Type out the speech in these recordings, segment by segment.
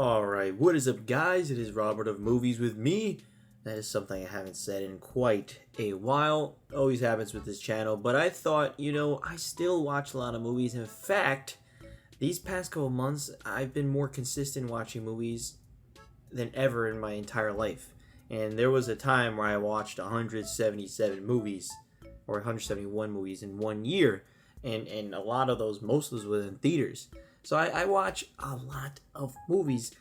Alright, what is up guys? It is Robert of Movies with Me. That is something I haven't said in quite a while. Always happens with this channel, but I thought, I still watch a lot of movies. In fact, these past couple months, I've been more consistent watching movies than ever in my entire life. And there was a time where I watched 177 movies, or 171 movies in 1 year. And a lot of those, most of those were in theaters. So I watch a lot of movies,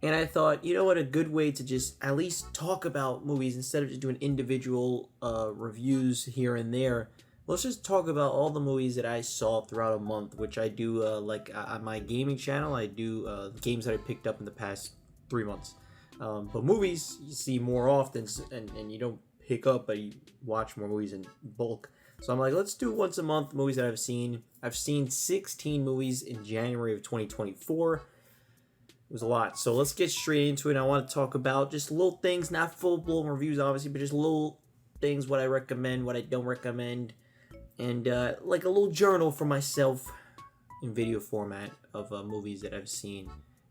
and I thought, a good way to just at least talk about movies instead of just doing individual reviews here and there. Let's just talk about all the movies that I saw throughout a month, which I do on my gaming channel. I do games that I picked up in the past 3 months. But movies you see more often, and you don't pick up, but you watch more movies in bulk. So I'm like, let's do once a month movies that I've seen. I've seen 16 movies in January of 2024. It was a lot. So let's get straight into it. I want to talk about just little things, not full-blown reviews, obviously, but just little things, what I recommend, what I don't recommend, and like a little journal for myself in video format of movies that I've seen.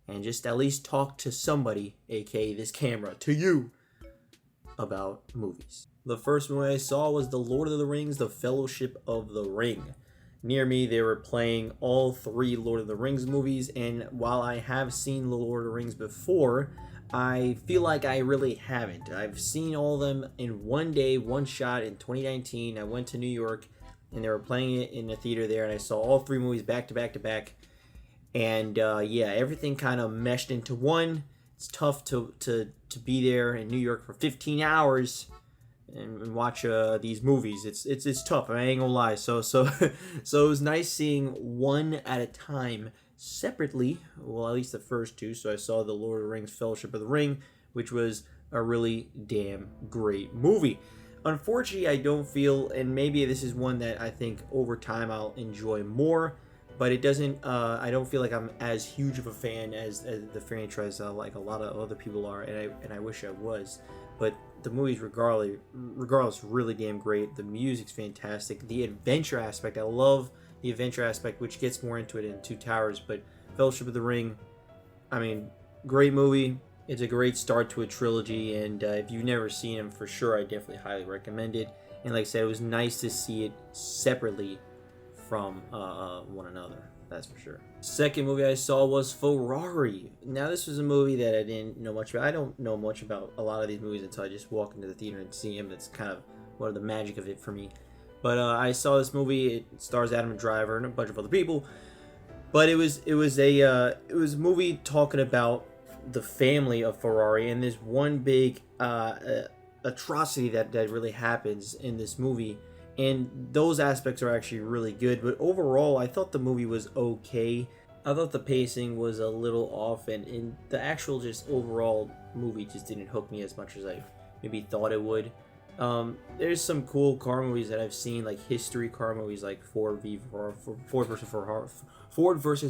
And just at least talk to somebody, aka this camera, to you, about movies. The first movie I saw was The Lord of the Rings, The Fellowship of the Ring. Near me, they were playing all 3 Lord of the Rings movies, and while I have seen The Lord of the Rings before, I feel like I really haven't. I've seen all of them in one day, one shot in 2019. I went to New York, and they were playing it in the theater there, and I saw all 3 movies back to back to back. And yeah, everything kind of meshed into one. It's tough to be there in New York for 15 hours and watch these movies. It's tough. I ain't gonna lie. So it was nice seeing one at a time separately. Well, at least the first 2. So I saw The Lord of the Rings: Fellowship of the Ring, which was a really damn great movie. Unfortunately, I don't feel, and maybe this is one that I think over time I'll enjoy more, but it doesn't. I don't feel like I'm as huge of a fan as the franchise like a lot of other people are, and I wish I was. But the movie's regardless, really damn great. The music's fantastic. The adventure aspect, I love the adventure aspect, which gets more into it in Two Towers. But Fellowship of the Ring, I mean, great movie. It's a great start to a trilogy, and if you've never seen them, for sure, I definitely highly recommend it. And like I said, it was nice to see it separately from one another, that's for sure. Second movie I saw was Ferrari. Now this was a movie that I didn't know much about. I don't know much about a lot of these movies until I just walk into the theater and see them. That's kind of one of the magic of it for me. But I saw this movie. It stars Adam Driver and a bunch of other people. But it was a movie talking about the family of Ferrari, and there's one big atrocity that really happens in this movie. And those aspects are actually really good, but overall, I thought the movie was okay. I thought the pacing was a little off, and the actual just overall movie just didn't hook me as much as I maybe thought it would. There's some cool car movies that I've seen, like history car movies, like Ford versus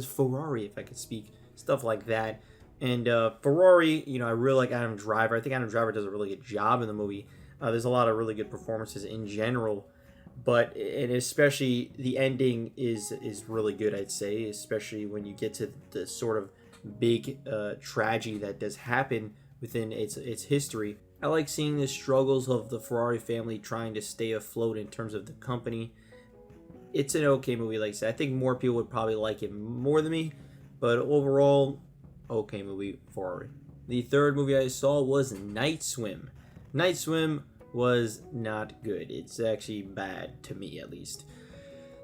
Ferrari, if I could speak, stuff like that. And Ferrari, I really like Adam Driver. I think Adam Driver does a really good job in the movie. There's a lot of really good performances in general. But, and especially the ending is really good, I'd say, especially when you get to the sort of big tragedy that does happen within its history. I like seeing the struggles of the Ferrari family trying to stay afloat in terms of the company. It's an okay movie, like I said. I think more people would probably like it more than me, but overall, okay movie, Ferrari. The third movie I saw was Night Swim. Night Swim was not good. It's actually bad, to me at least.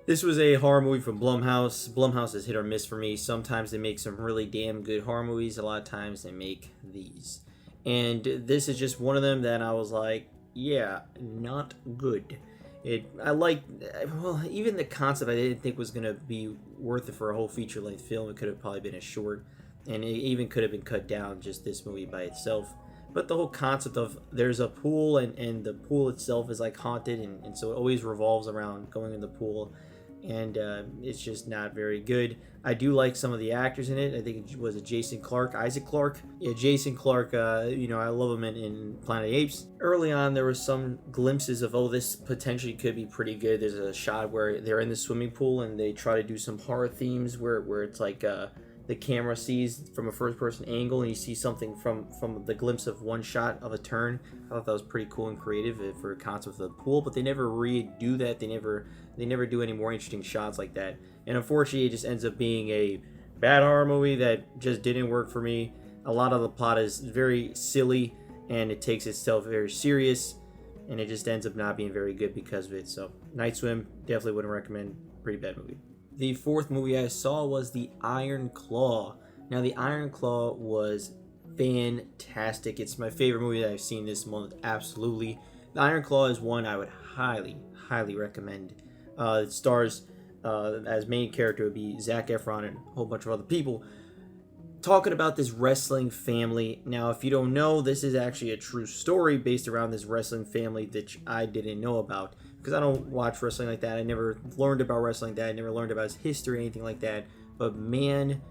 This was a horror movie from Blumhouse. Blumhouse is hit or miss for me. Sometimes they make some really damn good horror movies. A lot of times they make these. And this is just one of them that I was like, yeah, not good. Even the concept I didn't think was going to be worth it for a whole feature-length film. It could have probably been a short, and it even could have been cut down, just this movie by itself. But the whole concept of there's a pool, and the pool itself is like haunted, and so it always revolves around going in the pool, and it's just not very good. I do like some of the actors in it. I think it was Jason Clarke, Isaac Clarke. Yeah, Jason Clarke, I love him in Planet of the Apes. Early on, there was some glimpses of, this potentially could be pretty good. There's a shot where they're in the swimming pool, and they try to do some horror themes where it's like the camera sees from a first person angle and you see something from the glimpse of one shot of a turn. I thought that was pretty cool and creative for a concept of the pool, but they never redo that. They never do any more interesting shots like that. And unfortunately, it just ends up being a bad horror movie that just didn't work for me. A lot of the plot is very silly and it takes itself very serious, and it just ends up not being very good because of it. So Night Swim, definitely wouldn't recommend. Pretty bad movie. The fourth movie I saw was The Iron Claw. Now, The Iron Claw was fantastic. It's my favorite movie that I've seen this month, absolutely. The Iron Claw is one I would highly, highly recommend. It stars, as main character would be Zac Efron and a whole bunch of other people, talking about this wrestling family. Now, if you don't know, this is actually a true story based around this wrestling family that I didn't know about, because I don't watch wrestling like that. I never learned about wrestling like that. I never learned about its history or anything like that. But man,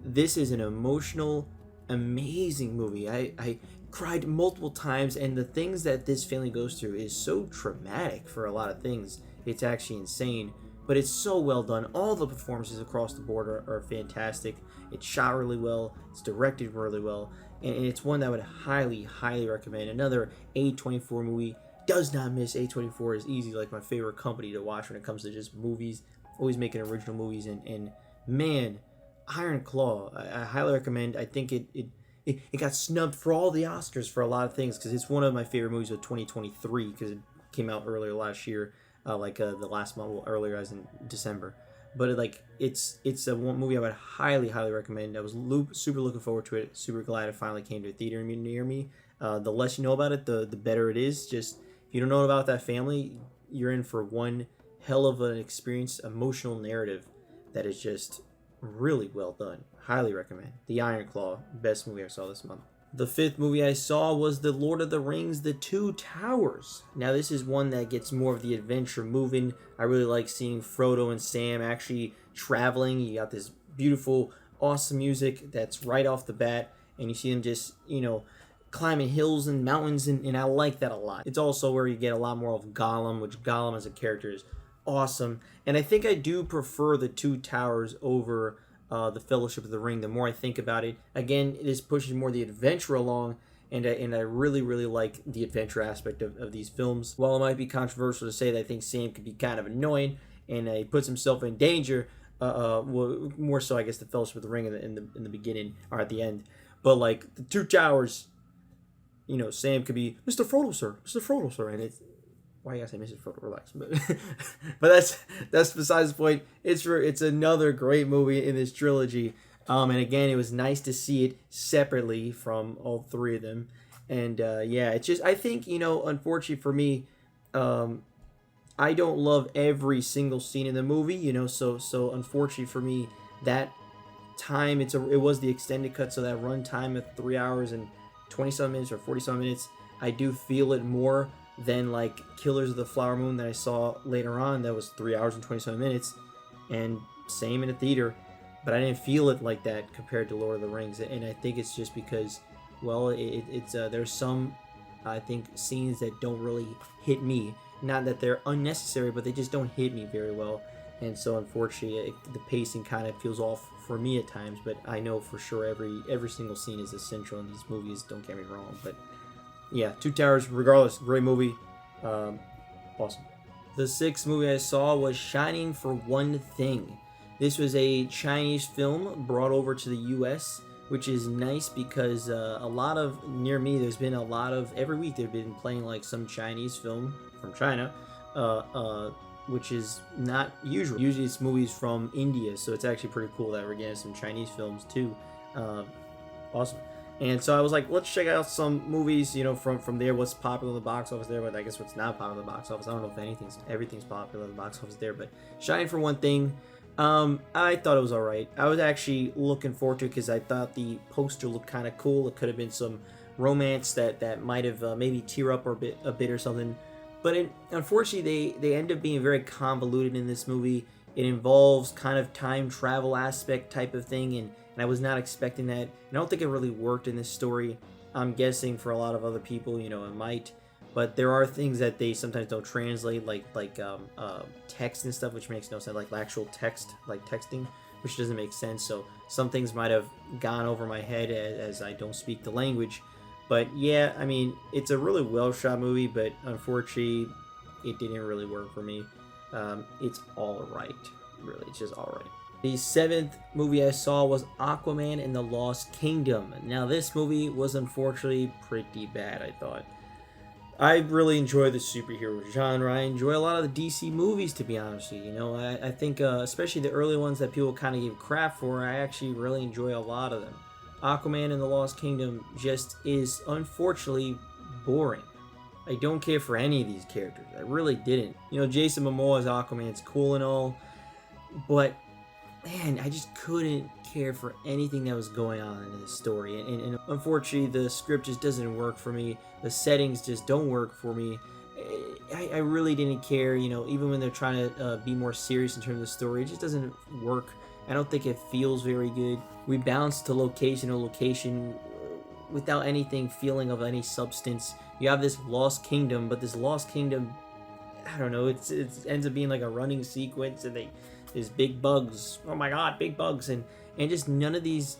this is an emotional, amazing movie. I cried multiple times, and the things that this family goes through is so traumatic for a lot of things. It's actually insane, but it's so well done. All the performances across the board are fantastic. It's shot really well. It's directed really well. And it's one that I would highly, highly recommend. Another A24 movie. Does not miss. A24 is easy, like my favorite company to watch when it comes to just movies. Always making original movies, and man, Iron Claw, I highly recommend. I think it got snubbed for all the Oscars for a lot of things, because it's one of my favorite movies of 2023, because it came out earlier last year, the last month, earlier as in December. But it's a one movie I would highly, highly recommend. I was super looking forward to it. Super glad it finally came to a theater near me. The less you know about it, the better it is. Just, if you don't know about that family, you're in for one hell of an experience, emotional narrative that is just really well done. Highly recommend. The Iron Claw, best movie I saw this month. The fifth movie I saw was The Lord of the Rings, The Two Towers. Now, this is one that gets more of the adventure moving. I really like seeing Frodo and Sam actually traveling. You got this beautiful, awesome music that's right off the bat, and you see them just, climbing hills and mountains, and I like that a lot. It's also where you get a lot more of Gollum, which Gollum as a character is awesome. And I think I do prefer The Two Towers over the Fellowship of the Ring. The more I think about it, again, it is pushing more the adventure along, and I really, really like the adventure aspect of these films. While it might be controversial to say that I think Sam could be kind of annoying and he puts himself in danger, well, more so I guess the Fellowship of the Ring in the beginning or at the end. But like The Two Towers, Sam could be Mr. Frodo, sir, and it's, why you gotta say Mrs. Frodo? Relax, but that's besides the point. It's another great movie in this trilogy, and again, it was nice to see it separately from all three of them, and it's just, I think, unfortunately for me, I don't love every single scene in the movie, so unfortunately for me, that time it was the extended cut, so that run time of 3 hours and 20-some minutes or 40-some minutes, I do feel it more than like Killers of the Flower Moon that I saw later on. That was 3 hours and 27 minutes, and same in a theater, but I didn't feel it like that compared to Lord of the Rings. And I think it's just because, well, it's there's some, I think, scenes that don't really hit me. Not that they're unnecessary, but they just don't hit me very well. And so unfortunately, the pacing kind of feels off for me at times. But I know for sure every single scene is essential in these movies. Don't get me wrong, but yeah, Two Towers, regardless, great movie. Awesome. The sixth movie I saw was Shining for One Thing. This was a Chinese film brought over to the U.S., which is nice because a lot of, near me, there's been a lot of, every week they've been playing like some Chinese film from China, which is not usual. Usually it's movies from India, so it's actually pretty cool that we're getting some Chinese films too. Awesome. And so I was like, let's check out some movies, from there, what's popular in the box office there, but I guess what's not popular in the box office. I don't know if everything's popular in the box office there, but Shining for One Thing, I thought it was alright. I was actually looking forward to it because I thought the poster looked kind of cool. It could have been some romance that might have maybe tear up a bit or something. But unfortunately, they end up being very convoluted in this movie. It involves kind of time travel aspect type of thing, and I was not expecting that. And I don't think it really worked in this story. I'm guessing for a lot of other people, it might. But there are things that they sometimes don't translate, like text and stuff, which makes no sense, like actual text, like texting, which doesn't make sense. So some things might have gone over my head as I don't speak the language. But yeah, I mean, it's a really well shot movie, but unfortunately, it didn't really work for me. It's all right, really. It's just all right. The seventh movie I saw was Aquaman and the Lost Kingdom. Now, this movie was unfortunately pretty bad, I thought. I really enjoy the superhero genre. I enjoy a lot of the DC movies, to be honest with you. You know, I think, especially the early ones that people kind of give crap for, I actually really enjoy a lot of them. Aquaman and the Lost Kingdom just is, unfortunately, boring. I don't care for any of these characters. I really didn't. You know, Jason Momoa as Aquaman's cool and all, but man, I just couldn't care for anything that was going on in this story. And unfortunately, the script just doesn't work for me. The settings just don't work for me. I really didn't care, you know, even when they're trying to be more serious in terms of the story. It just doesn't work. I don't think it feels very good. We bounce to location to location without anything feeling of any substance. You have this Lost Kingdom, but this Lost Kingdom, I don't know, it ends up being like a running sequence, and there's big bugs. Oh my god, big bugs. And just none of these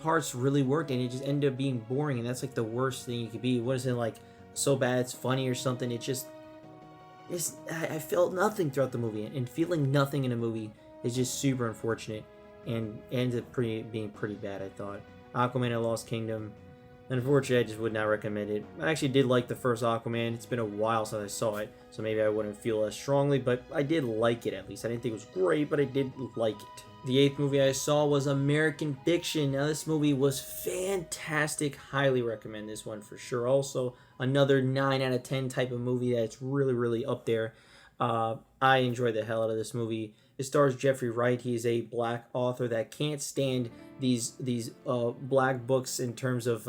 parts really worked, and it just ended up being boring, and that's like the worst thing you could be. What is it, like, so bad it's funny or something? I felt nothing throughout the movie, and feeling nothing in a movie is just super unfortunate, and ended up being pretty bad, I thought. Aquaman and Lost Kingdom, unfortunately, I just would not recommend it. I actually did like the first Aquaman. It's been a while since I saw it, so maybe I wouldn't feel as strongly, but I did like it at least. I didn't think it was great, but I did like it. The eighth movie I saw was American Fiction. Now, this movie was fantastic. Highly recommend this one for sure. Also, another 9 out of 10 type of movie that's really, really up there. I enjoyed the hell out of this movie. It stars Jeffrey Wright. He is a black author that can't stand these black books in terms of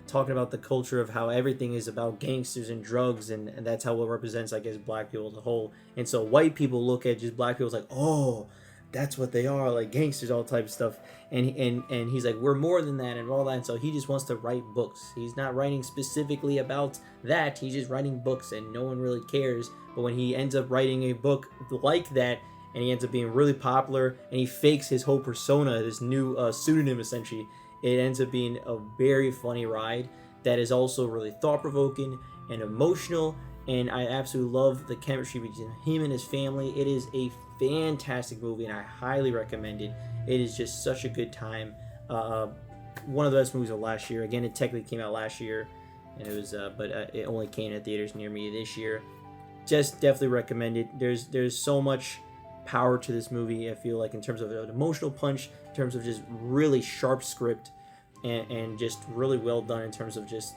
talking about the culture of how everything is about gangsters and drugs, and that's how it represents, I guess, black people as a whole. And so white people look at just black people as like, oh, that's what they are, like gangsters, all type of stuff. And he's like, we're more than that and all that. And so he just wants to write books. He's not writing specifically about that. He's just writing books, and no one really cares. But when he ends up writing a book like that, and he ends up being really popular, and he fakes his whole persona, this new pseudonym essentially, it ends up being a very funny ride that is also really thought-provoking and emotional, and I absolutely love the chemistry between him and his family. It is a fantastic movie, and I highly recommend it. It is just such a good time. One of the best movies of last year. Again, it technically came out last year, and it was, but it only came to theaters near me this year. Just definitely recommend it. There's so much power to this movie, I feel like, in terms of an emotional punch, in terms of just really sharp script, and just really well done in terms of just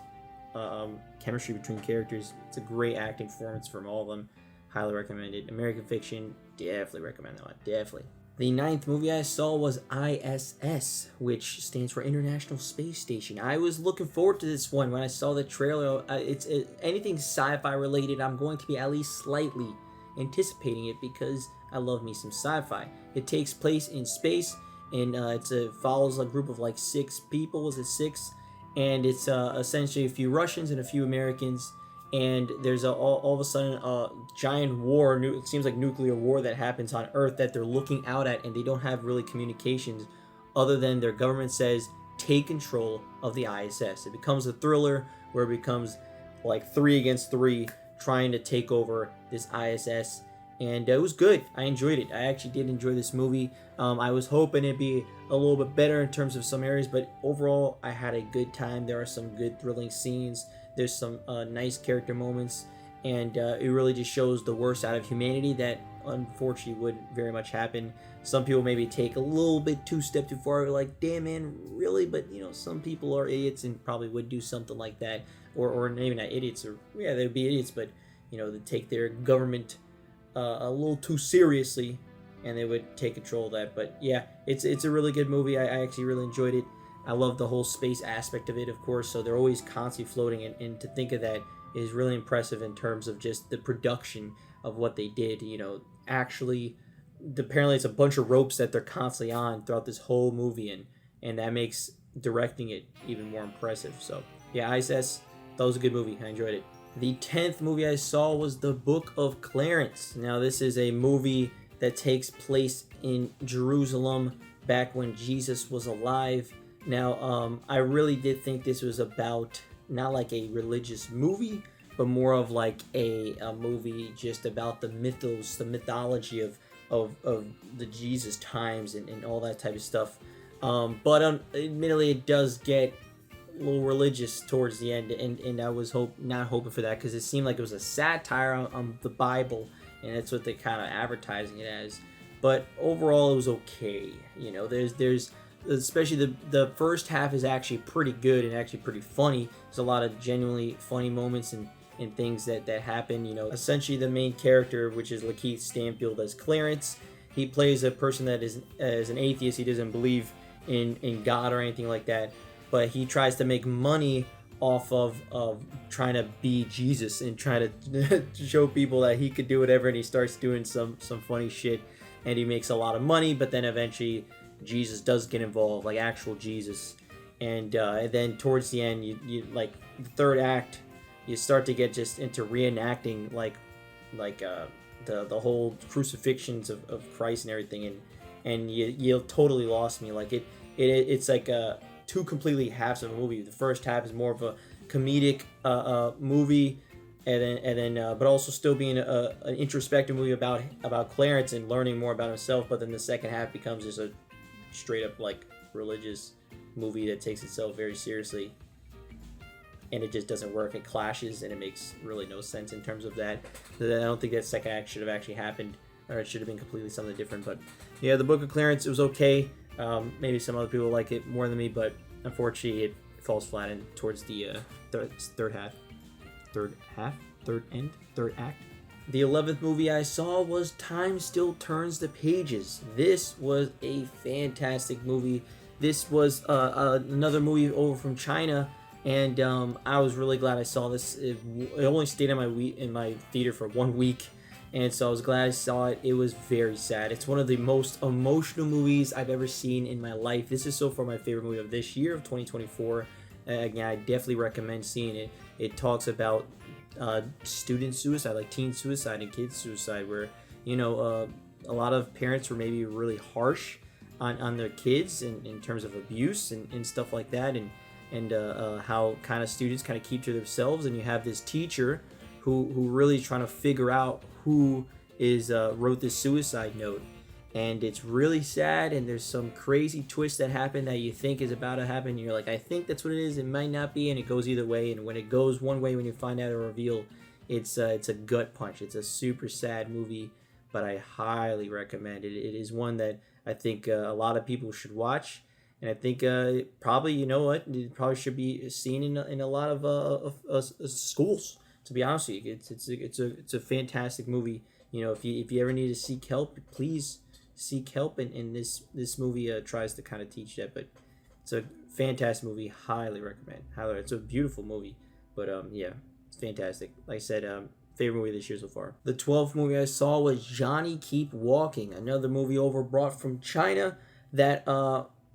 chemistry between characters. It's a great acting performance from all of them. Highly recommend it. American Fiction, definitely recommend that one. Definitely. The ninth movie I saw was I.S.S, which stands for International Space Station. I was looking forward to this one when I saw the trailer. It's anything sci-fi related, I'm going to be at least slightly anticipating it, because I love me some sci-fi. It takes place in space, and it follows a group of like 6 people. Was it 6? And it's essentially a few Russians and a few Americans, and there's all of a sudden a giant war. It seems like nuclear war that happens on Earth that they're looking out at, and they don't have really communications other than their government says take control of the ISS. It becomes a thriller where it becomes like 3 against 3 trying to take over this ISS. And it was good. I enjoyed it. I actually did enjoy this movie. I was hoping it'd be a little bit better in terms of some areas, but overall, I had a good time. There are some good thrilling scenes. There's some nice character moments, and it really just shows the worst out of humanity that unfortunately would very much happen. Some people maybe take a little bit step too far, like, damn man, really? But you know, some people are idiots and probably would do something like that, or maybe not idiots, or yeah, they'd be idiots, but you know, they take their government a little too seriously, and they would take control of that. But yeah, it's a really good movie. I actually really enjoyed it. I love the whole space aspect of it, of course, so they're always constantly floating, and to think of that is really impressive in terms of just the production of what they did. You know, actually, apparently it's a bunch of ropes that they're constantly on throughout this whole movie, and that makes directing it even more impressive. So yeah, I.S.S, that was a good movie. I enjoyed it. The 10th movie I saw was The Book of Clarence. Now, this is a movie that takes place in Jerusalem back when Jesus was alive. Now, I really did think this was about not like a religious movie, but more of like a movie just about the mythos, the mythology of the Jesus times and all that type of stuff. But admittedly, it does get a little religious towards the end, and I was not hoping for that, because it seemed like it was a satire on the Bible, and that's what they kind of advertising it as. But overall, it was okay. You know, there's especially the first half is actually pretty good and actually pretty funny. There's a lot of genuinely funny moments and things that happen. You know, essentially the main character, which is Lakeith Stanfield as Clarence, he plays a person that is as an atheist. He doesn't believe in God or anything like that, but he tries to make money off of trying to be Jesus and trying to show people that he could do whatever, and he starts doing some funny shit, and he makes a lot of money. But then eventually Jesus does get involved, like actual Jesus, and then towards the end, you like the third act, you start to get just into reenacting like the whole crucifixions of Christ and everything, and you totally lost me. Like it's like two completely halves of a movie. The first half is more of a comedic movie, and then but also still being an introspective movie about Clarence and learning more about himself. But then the second half becomes just a straight up like religious movie that takes itself very seriously, and it just doesn't work. It clashes, and it makes really no sense in terms of that. I don't think that second act should have actually happened, or it should have been completely something different. But yeah, the Book of Clarence, it was okay. Maybe some other people like it more than me, but unfortunately it falls flat in towards the third act. The 11th movie I saw was Time Still Turns the Pages. This was a fantastic movie. This was another movie over from China, and I was really glad I saw this. It only stayed in my theater for 1 week, and so I was glad I saw it. It was very sad. It's one of the most emotional movies I've ever seen in my life. This is so far my favorite movie of this year, of 2024. Again, I definitely recommend seeing it. It talks about student suicide, like teen suicide and kids suicide, where, you know, a lot of parents were maybe really harsh on their kids in terms of abuse and stuff like that, and how kind of students kind of keep to themselves, and you have this teacher who really is trying to figure out who is wrote this suicide note. And it's really sad, and there's some crazy twist that happen that you think is about to happen. You're like, I think that's what it is. It might not be, and it goes either way. And when it goes one way, when you find out a reveal, it's a gut punch. It's a super sad movie, but I highly recommend it. It is one that I think a lot of people should watch, and I think probably, you know what, it probably should be seen in a lot of schools. To be honest with you, it's a fantastic movie. You know, if you ever need to seek help, please seek help, and this movie tries to kind of teach that. But it's a fantastic movie. Highly recommend. It's a beautiful movie, but yeah, it's fantastic. Like I said, favorite movie this year so far. The 12th movie I saw was Johnny Keep Walking, another movie brought from China that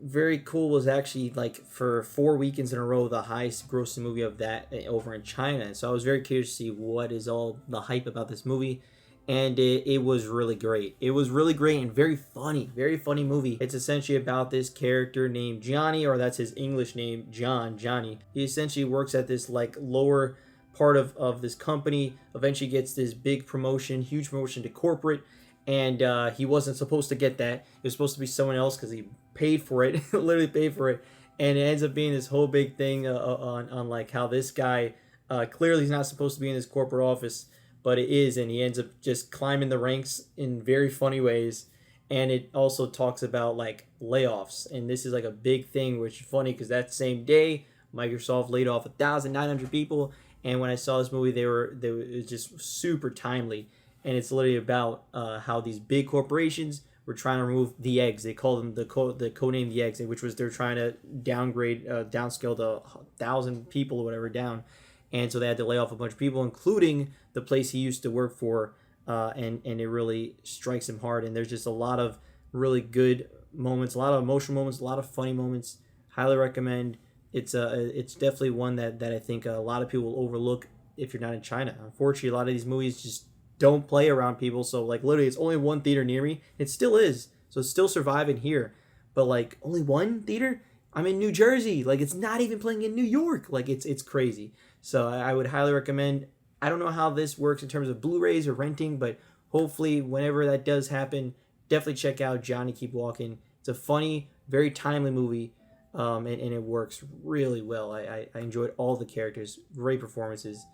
very cool. Was actually, like, for 4 weekends in a row, the highest grossing movie of that over in China. And so I was very curious to see what is all the hype about this movie. And it was really great. It was really great and very funny movie. It's essentially about this character named Johnny, or that's his English name, Johnny. He essentially works at this like lower part of this company, eventually gets this big promotion, huge promotion to corporate, and he wasn't supposed to get that. It was supposed to be someone else because he paid for it, literally paid for it, and it ends up being this whole big thing on like how this guy clearly is not supposed to be in this corporate office, but it is, and he ends up just climbing the ranks in very funny ways. And it also talks about like layoffs, and this is like a big thing, which is funny because that same day Microsoft laid off 1,900 people, and when I saw this movie, it was just super timely, and it's literally about how these big corporations were trying to remove the eggs. They call them the code name the eggs, which was they're trying to downscale the 1,000 people or whatever down. And so they had to lay off a bunch of people, including the place he used to work for, and it really strikes him hard. And there's just a lot of really good moments, a lot of emotional moments, a lot of funny moments. Highly recommend. It's definitely one that I think a lot of people will overlook if you're not in China. Unfortunately, a lot of these movies just don't play around people. So like literally, it's only one theater near me. It still is, so it's still surviving here. but like only one theater. I'm in New Jersey. Like it's not even playing in New York. Like it's crazy. So I would highly recommend. I don't know how this works in terms of Blu-rays or renting, but hopefully whenever that does happen, definitely check out Johnny Keep Walking. It's a funny, very timely movie, and it works really well. I enjoyed all the characters, great performances,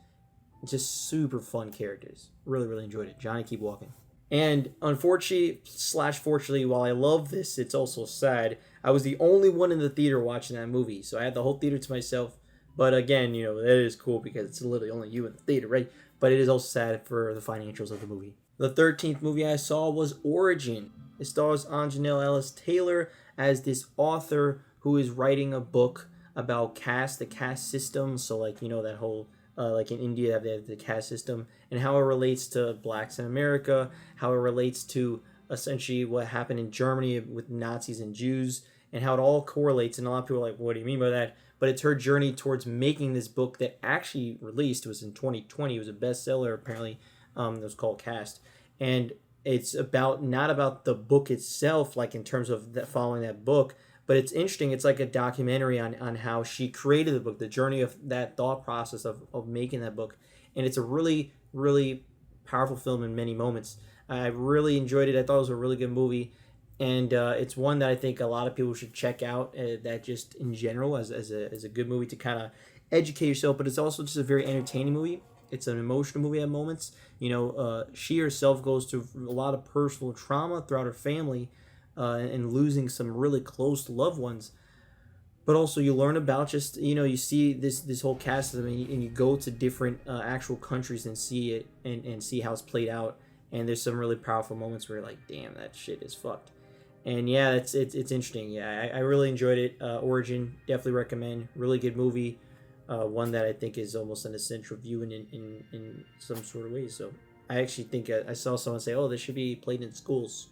just super fun characters. Really, really enjoyed it. Johnny Keep Walking. And unfortunately slash fortunately, while I love this, it's also sad. I was the only one in the theater watching that movie, so I had the whole theater to myself. But again, that is cool because it's literally only you in the theater, right? But it is also sad for the financials of the movie. The 13th movie I saw was Origin. It stars Anjanelle Ellis Taylor as this author who is writing a book about the caste system. So like that whole like in India they have the caste system and how it relates to blacks in America, how it relates to essentially what happened in Germany with Nazis and Jews, and how it all correlates. And a lot of people are like, what do you mean by that? But it's her journey towards making this book that actually released. It was in 2020. It was a bestseller apparently. It was called Caste, and it's not about the book itself, like in terms of following that book, but it's interesting. It's like a documentary on how she created the book, the journey of that thought process of making that book, and it's a really, really powerful film in many moments. I really enjoyed it. I thought it was a really good movie. And it's one that I think a lot of people should check out. That just in general as a good movie to kind of educate yourself, but it's also just a very entertaining movie. It's an emotional movie at moments. She herself goes through a lot of personal trauma throughout her family, and losing some really close loved ones. But also you learn about just you see this whole cast of them, and you go to different actual countries and see it and see how it's played out. And there's some really powerful moments where you're like, damn, that shit is fucked. And yeah, it's interesting. Yeah, I really enjoyed it. Origin, definitely recommend. Really good movie. One that I think is almost an essential viewing in some sort of way. So I actually think I saw someone say, "Oh, this should be played in schools."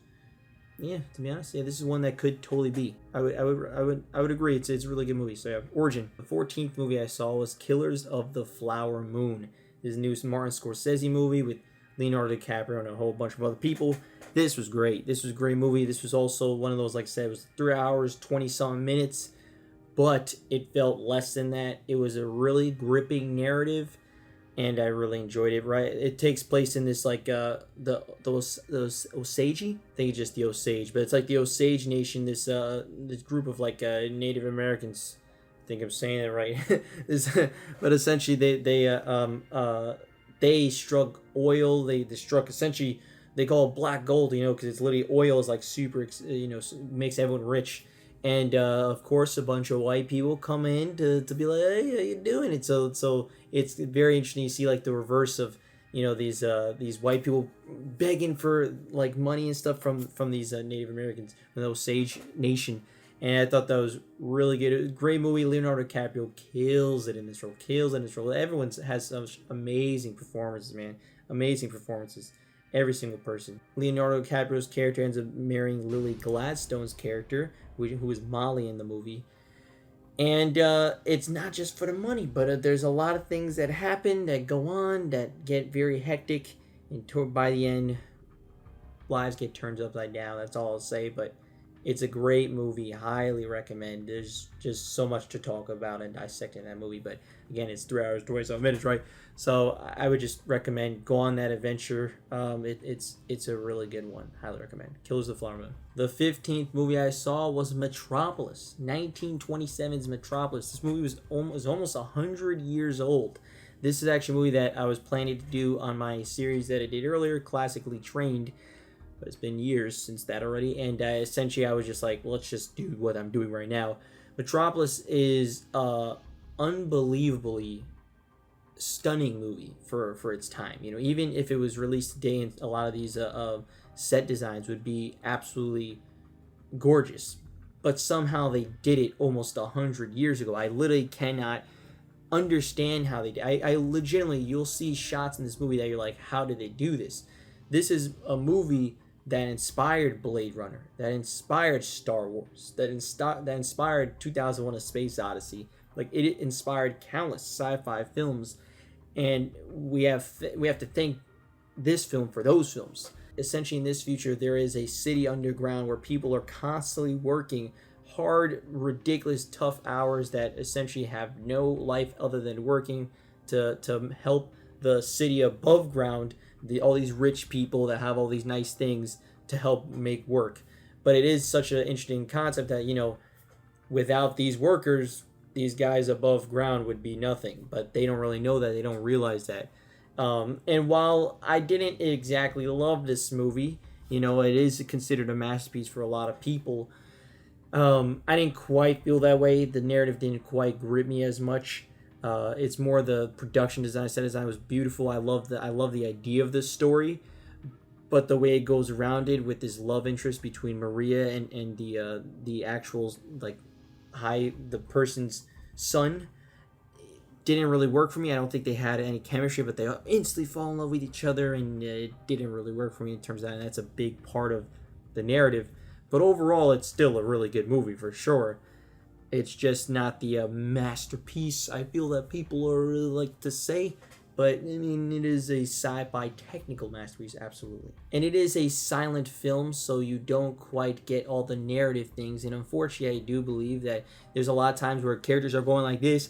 Yeah, to be honest, yeah, this is one that could totally be. I would agree. It's a really good movie. So yeah, Origin. The 14th movie I saw was Killers of the Flower Moon. This new Martin Scorsese movie with Leonardo DiCaprio and a whole bunch of other people. This was great. This was a great movie. This was also one of those, like I said, it was 3 hours, 20-something minutes, but it felt less than that. It was a really gripping narrative, and I really enjoyed it. Right, it takes place in this like those Osage. I think it's just the Osage, but it's like the Osage Nation. This group of like Native Americans. I think I'm saying it right. But essentially they struck oil. They struck essentially. They call it black gold, because it's literally oil is like super, makes everyone rich. And of course, a bunch of white people come in to be like, hey, how you doing? And so it's very interesting. You see like the reverse of these white people begging for like money and stuff from these Native Americans, from the Osage Nation. And I thought that was really good. It was a great movie. Leonardo DiCaprio kills it in this role. Everyone has such amazing performances, man. Amazing performances. Every single person. Leonardo DiCaprio's character ends up marrying Lily Gladstone's character, who is Molly in the movie. And it's not just for the money, but there's a lot of things that happen, that go on, that get very hectic. And by the end, lives get turned upside down. That's all I'll say. But it's a great movie. Highly recommend. There's just so much to talk about and dissect in that movie. But again, it's 3 hours, 27 minutes, right? So I would just recommend go on that adventure. It's a really good one. Highly recommend. Killers of the Flower Moon. The 15th movie I saw was Metropolis. 1927's Metropolis. This movie was almost 100 years old. This is actually a movie that I was planning to do on my series that I did earlier, Classically Trained. But it's been years since that already. And essentially I was just like, well, let's just do what I'm doing right now. Metropolis is unbelievably stunning movie for its time. Even if it was released today, and a lot of these set designs would be absolutely gorgeous, but somehow they did it almost 100 years ago. I literally cannot understand how they did. I legitimately, you'll see shots in this movie that you're like, how did they do this? This is a movie that inspired Blade Runner, that inspired Star Wars, that inspired 2001: A Space Odyssey. Like it inspired countless sci-fi films. And we have to thank this film for those films. essentially in this future there is a city underground where people are constantly working hard, ridiculous, tough hours that essentially have no life other than working to help the city above ground, all these rich people that have all these nice things to help make work. But it is such an interesting concept that, without these workers, these guys above ground would be nothing. But they don't really know that. They don't realize that. And while I didn't exactly love this movie, it is considered a masterpiece for a lot of people. I didn't quite feel that way. The narrative didn't quite grip me as much. It's more the production design. Set design was beautiful. I love the idea of this story, but the way it goes around it with this love interest between Maria and the actual the person's son didn't really work for me. I don't think they had any chemistry, but they instantly fall in love with each other, and it didn't really work for me in terms of that. And that's a big part of the narrative. But overall, it's still a really good movie for sure. It's just not the masterpiece I feel that people are really like to say. But, I mean, it is a sci-fi technical masterpiece, absolutely. And it is a silent film, so you don't quite get all the narrative things. And unfortunately, I do believe that there's a lot of times where characters are going like this,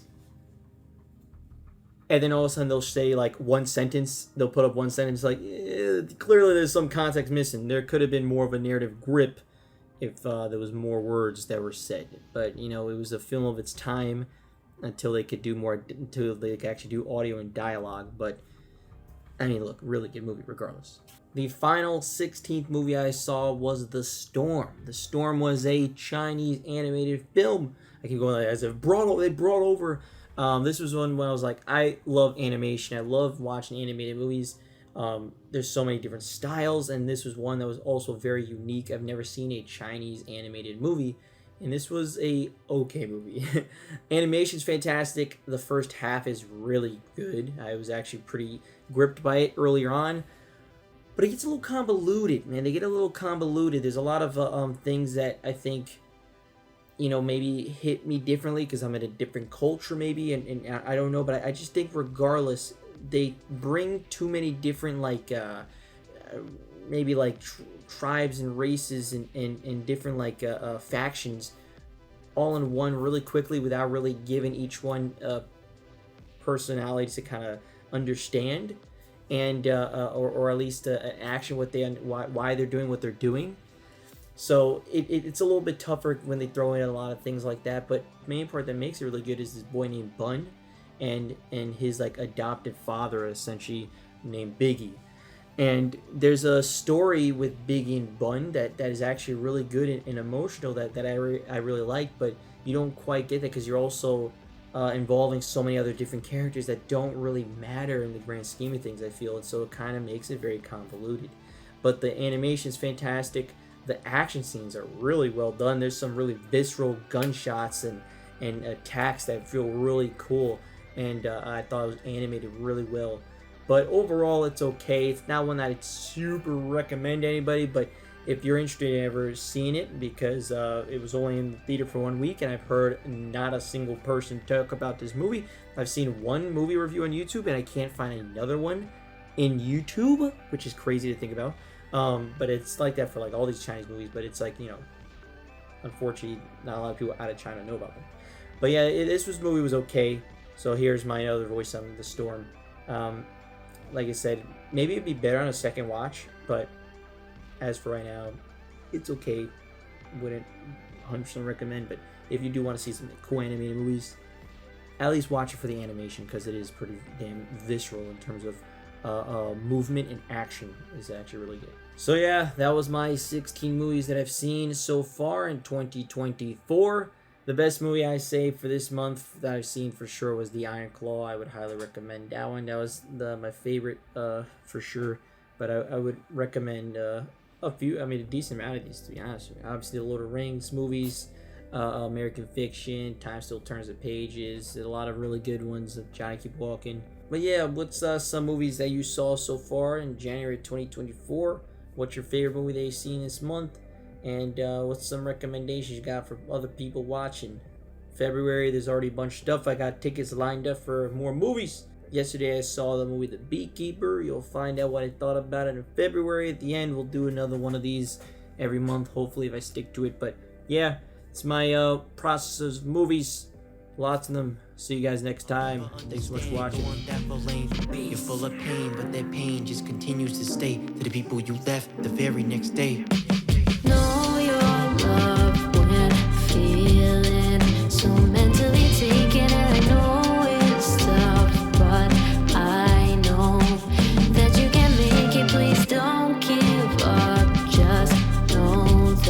and then all of a sudden they'll say like one sentence. They'll put up one sentence like, clearly there's some context missing. There could have been more of a narrative grip if there was more words that were said. But, it was a film of its time until they could actually do audio and dialogue. But, I mean, look, really good movie regardless. The final 16th movie I saw was The Storm. The Storm was a Chinese animated film. I keep going as if they brought over. This was one when I was like, I love animation. I love watching animated movies. There's so many different styles, and this was one that was also very unique. I've never seen a Chinese animated movie, and this was a okay movie. Animation's fantastic. The first half is really good. I was actually pretty gripped by it earlier on, but it gets a little convoluted, man. They get a little convoluted. There's a lot of things that I think, maybe hit me differently because I'm in a different culture maybe, and I don't know, but I just think regardless, they bring too many different tribes and races and different factions all in one really quickly without really giving each one personality to kind of understand, and or at least an action why they're doing what they're doing. So it's a little bit tougher when they throw in a lot of things like that, but the main part that makes it really good is this boy named Bun and his adoptive father, essentially named Biggie. And there's a story with Biggie and Bun that is actually really good and emotional that I really like, but you don't quite get that because you're also involving so many other different characters that don't really matter in the grand scheme of things, I feel, and so it kind of makes it very convoluted. But the animation is fantastic. The action scenes are really well done. There's some really visceral gunshots and attacks that feel really cool, and I thought it was animated really well. But overall, it's okay. It's not one that I'd super recommend to anybody, but if you're interested in ever seeing it, because it was only in the theater for 1 week, and I've heard not a single person talk about this movie. I've seen one movie review on YouTube, and I can't find another one in YouTube, which is crazy to think about. But it's like that for all these Chinese movies, but it's unfortunately, not a lot of people out of China know about them. But yeah, this movie was okay. So here's my other voice on The Storm. Like I said, maybe it'd be better on a second watch, but as for right now, it's okay. Wouldn't 100% recommend, but if you do want to see some cool animated movies, at least watch it for the animation, because it is pretty damn visceral in terms of movement and action is actually really good. So yeah, that was my 16 movies that I've seen so far in 2024. The best movie I say for this month that I've seen for sure was The Iron Claw. I would highly recommend that one. That was my favorite for sure. But I would recommend a decent amount of these, to be honest with you. Obviously, the Lord of the Rings movies, American Fiction, Time Still Turns the Pages. There's a lot of really good ones of Johnny Keep Walking. But yeah, what's some movies that you saw so far in January 2024? What's your favorite movie that you've seen this month? And what's some recommendations you got for other people watching? February, there's already a bunch of stuff. I got tickets lined up for more movies. Yesterday I saw the movie The Beekeeper. You'll find out what I thought about it in February. At the end, we'll do another one of these every month, hopefully, if I stick to it. But yeah, it's my process of movies. Lots of them. See you guys next time. Thanks so much for watching. You're full of pain, but that pain just continues to stay to the people you left the very next day.